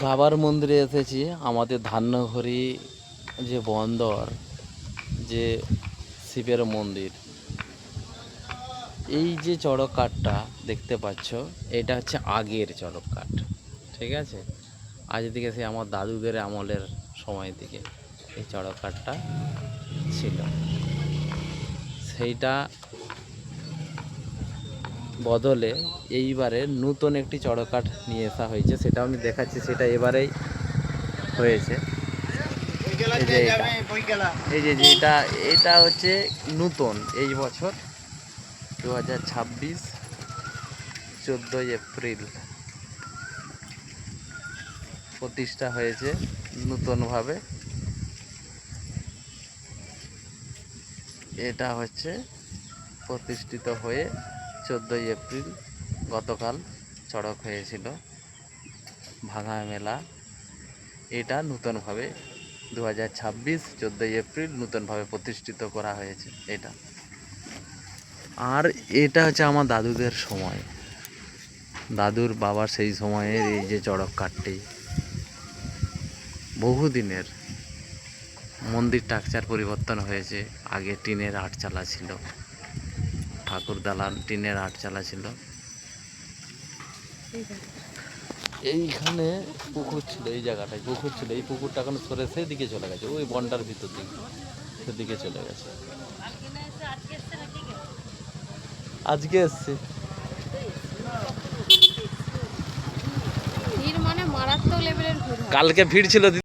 বাবার মন্দিরে এসেছি। আমাদের ধান্যঘড়ি যে বন্দর, যে শিবের মন্দির, এই যে চড়ক কাঠটা দেখতে পাচ্ছ, এটা হচ্ছে আগের চড়ক কাঠ। ঠিক আছে, আজ থেকে সে আমার দাদুদের আমলের সময় থেকে এই চড়ক কাঠটা ছিল। সেইটা বদলে এইবারে নতুন একটি চড়ক কাঠ নিয়ে আসা হয়েছে, সেটা আমি দেখাচ্ছি। সেটা এবারেই হয়েছে। এই যে এটা এটা হচ্ছে নতুন, এই বছর 2026 14ই এপ্রিল প্রতিষ্ঠা হয়েছে নতুনভাবে। এটা হচ্ছে প্রতিষ্ঠিত হয়ে 14ই এপ্রিল গতকাল চড়ক হয়েছিল ভাঙা মেলা। এটা নতুনভাবে 2026 14ই এপ্রিল নতুনভাবে প্রতিষ্ঠিত করা হয়েছে এটা। আর এটা হচ্ছে আমার দাদুদের সময়, দাদুর বাবার সেই সময়ের এই যে চড়ক কাঠটি, বহুদিনের। মন্দির স্ট্রাকচার পরিবর্তন হয়েছে, আগে টিনের আটচালা ছিল, ঠাকুর দালান টিনের আটচালা ছিল। এইখানে পুকুর ছিল, এই জায়গাটায় পুকুর ছিল, এই পুকুরটা এখন সরে সেদিকে চলে গেছে, ওই বনটার ভিতর দিকে সেদিকে চলে গেছে। আজকে এসছে। ভিড় মানে মারাত্মক লেভেলের ভিড়। কালকে ভিড় ছিল।